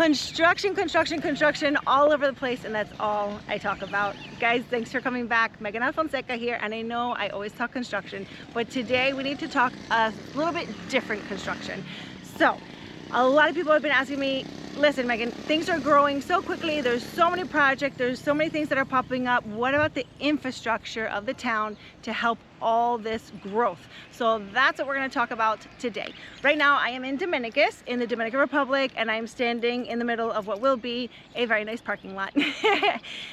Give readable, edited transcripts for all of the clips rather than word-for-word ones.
construction all over the place, and that's all I talk about. Guys, thanks for coming back. Megan Alfonseca here, and I know I always talk construction, but today we need to talk a little bit different construction. So a lot of people have been asking me, listen Megan, things are growing so quickly, there's so many projects, there's so many things that are popping up. What about the infrastructure of the town to help all this growth? So that's what we're going to talk about today. Right now I am in Dominicus, in the Dominican Republic, and I'm standing in the middle of what will be a very nice parking lot.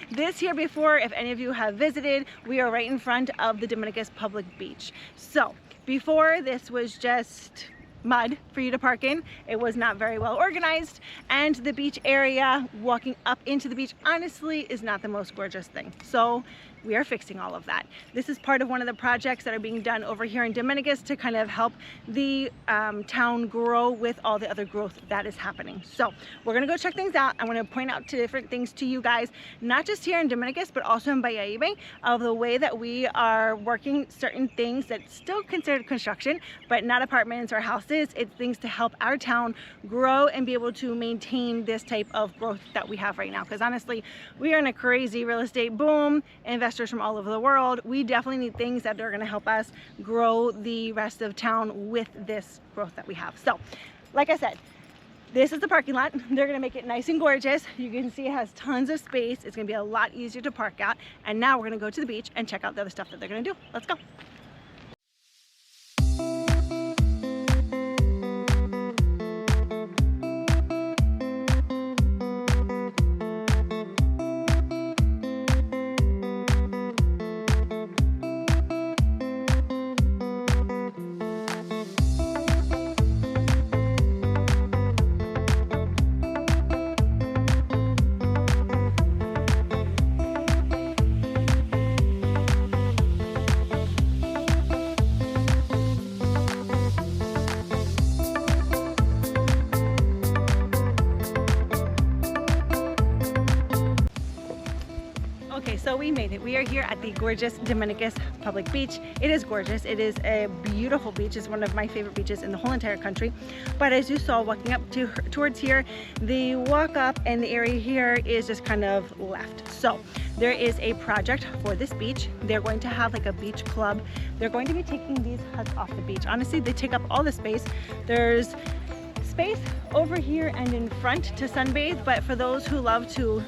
This here before, if any of you have visited, we are right in front of the Dominicus public beach. So before, this was just mud for you to park in. It was not very well organized, and the beach area, walking up into the beach, honestly is not the most gorgeous thing. So we are fixing all of that. This is part of one of the projects that are being done over here in Dominicus to kind of help the town grow with all the other growth that is happening. So we're gonna go check things out. I'm gonna point out different things to you guys, not just here in Dominicus, but also in Bayahibe, of the way that we are working certain things that's still considered construction, but not apartments or houses. It's things to help our town grow and be able to maintain this type of growth that we have right now. Because honestly, we are in a crazy real estate boom. Investors from all over the world. We definitely need things that are going to help us grow the rest of town with this growth that we have. So, like I said, this is the parking lot. They're going to make it nice and gorgeous. You can see it has tons of space. It's going to be a lot easier to park at. And now we're going to go to the beach and check out the other stuff that they're going to do. Let's go. Okay, so we made it. We are here at the gorgeous Dominicus Public Beach. It is gorgeous. It is a beautiful beach. It's one of my favorite beaches in the whole entire country. But as you saw, walking up towards here, the walk up and the area here is just kind of left. So there is a project for this beach. They're going to have like a beach club. They're going to be taking these huts off the beach. Honestly, they take up all the space. There's space over here and in front to sunbathe, but for those who love to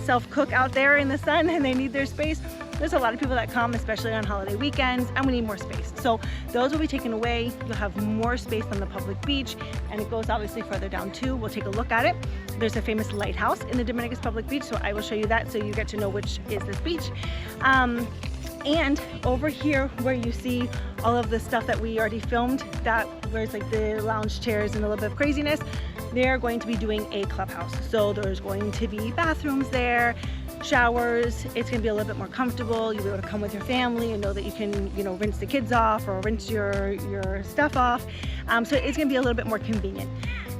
self-cook out there in the sun and they need their space, there's a lot of people that come, especially on holiday weekends, and we need more space. So those will be taken away. You'll have more space on the public beach, and it goes obviously further down too. We'll take a look at it. There's a famous lighthouse in the Dominicus Public Beach, so I will show you that so you get to know which is this beach. And over here where you see all of the stuff that we already filmed, that where it's like the lounge chairs and a little bit of craziness, they're going to be doing a clubhouse. So there's going to be bathrooms there, showers. It's going to be a little bit more comfortable. You'll be able to come with your family and know that you can, you know, rinse the kids off or rinse your stuff off. So it's going to be a little bit more convenient.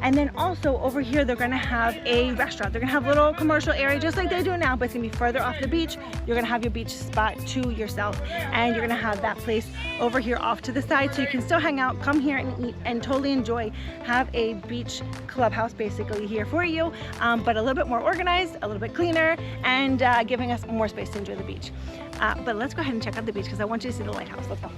And then also over here, they're gonna have a restaurant. They're gonna have a little commercial area just like they do now, but it's gonna be further off the beach. You're gonna have your beach spot to yourself, and you're gonna have that place over here off to the side so you can still hang out, come here and eat and totally enjoy. Have a beach clubhouse basically here for you, but a little bit more organized, a little bit cleaner, and giving us more space to enjoy the beach. But let's go ahead and check out the beach because I want you to see the lighthouse. Let's go.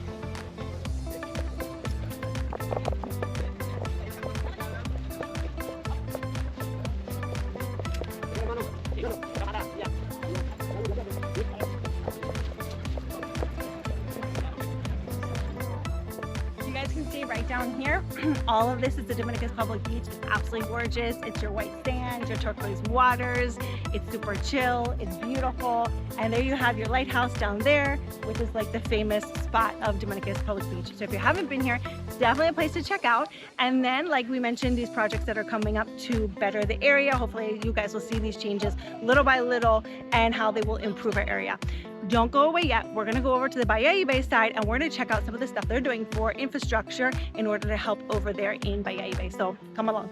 Right down here, all of this is the Dominicus Public Beach. It's absolutely gorgeous. It's your white sand, your turquoise waters. It's super chill. It's beautiful. And there you have your lighthouse down there, which is like the famous spot of Dominicus Public Beach. So if you haven't been here, it's definitely a place to check out. And then, like we mentioned, these projects that are coming up to better the area. Hopefully you guys will see these changes little by little and how they will improve our area. Don't go away yet. We're gonna go over to the Bayahibe side and we're gonna check out some of the stuff they're doing for infrastructure in order to help over there in Bayahibe. So come along.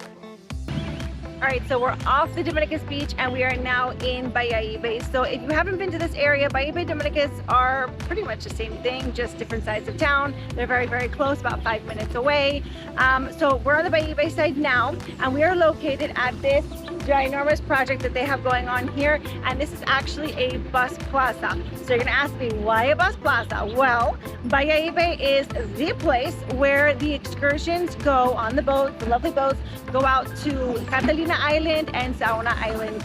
All right, so we're off the Dominicus beach and we are now in Bayahibe. So if you haven't been to this area, Bayahibe and Dominicus are pretty much the same thing, just different sides of town. They're very, very close, about 5 minutes away. So we're on the Bayahibe side now, and we are located at this ginormous project that they have going on here, and this is actually a bus plaza. So you're gonna ask me, why a bus plaza? Well, Bayahibe is the place where the excursions go on the boat, the lovely boats, go out to Catalina Island and Saona Island.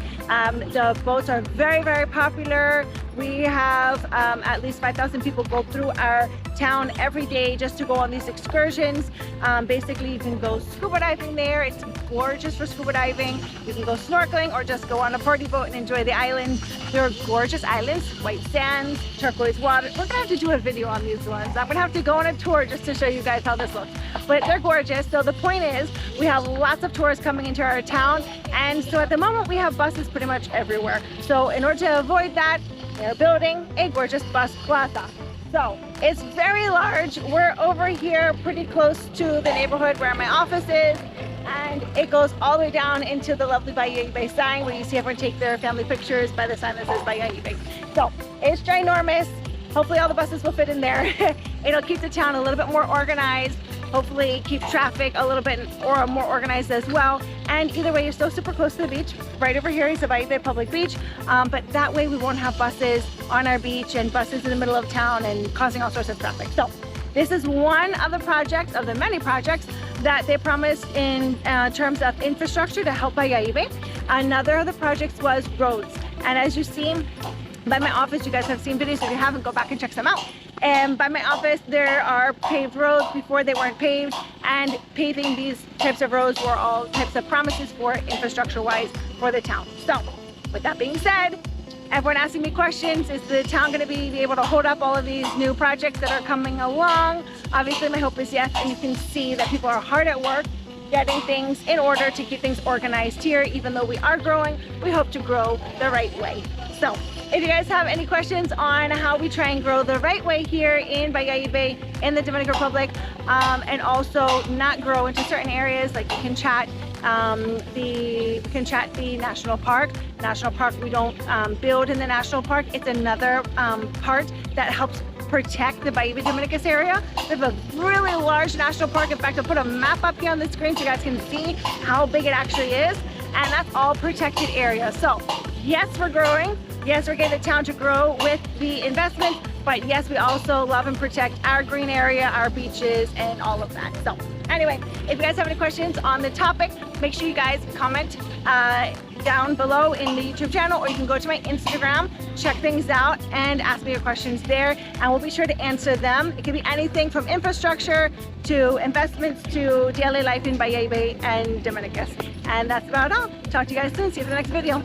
The boats are very, very popular. We have at least 5,000 people go through our town every day just to go on these excursions. Basically, you can go scuba diving there. It's gorgeous for scuba diving. You can go snorkeling or just go on a party boat and enjoy the island. They're gorgeous islands, white sands, turquoise water. We're gonna have to do a video on these ones. I'm gonna have to go on a tour just to show you guys how this looks. But they're gorgeous. So the point is, we have lots of tourists coming into our town. And so at the moment, we have buses pretty much everywhere. So in order to avoid that, they're building a gorgeous bus plaza. So it's very large. We're over here pretty close to the neighborhood where my office is, and it goes all the way down into the lovely Bayahibe sign where you see everyone take their family pictures by the sign that says Bayahibe. So it's ginormous. Hopefully all the buses will fit in there. It'll keep the town a little bit more organized. Hopefully keep traffic a little bit or more organized as well. And either way, you're still super close to the beach. Right over here is the Bayahibe Public Beach, but that way we won't have buses on our beach and buses in the middle of town and causing all sorts of traffic. So this is one of the projects, of the many projects that they promised in terms of infrastructure to help Bayahibe. Another of the projects was roads. And as you see by my office, you guys have seen videos. If you haven't, go back and check them out. And by my office, there are paved roads. Before they weren't paved, and paving these types of roads were all types of promises for infrastructure-wise for the town. So with that being said, everyone asking me questions, is the town going to be able to hold up all of these new projects that are coming along? Obviously, my hope is yes, and you can see that people are hard at work getting things in order to keep things organized here. Even though we are growing, we hope to grow the right way. So if you guys have any questions on how we try and grow the right way here in Bayahibe in the Dominican Republic, and also not grow into certain areas, like you can chat the national park. National park, we don't build in the national park. It's another part that helps protect the Bayahibe Dominicus area. We have a really large national park. In fact, I'll put a map up here on the screen so you guys can see how big it actually is. And that's all protected area. So yes, we're growing. Yes, we're getting the town to grow with the investment, but yes, we also love and protect our green area, our beaches, and all of that. So anyway, if you guys have any questions on the topic, make sure you guys comment down below in the YouTube channel, or you can go to my Instagram, check things out, and ask me your questions there, and we'll be sure to answer them. It could be anything from infrastructure to investments to daily life in Bayahibe and Dominicus. And that's about all. Talk to you guys soon. See you in the next video.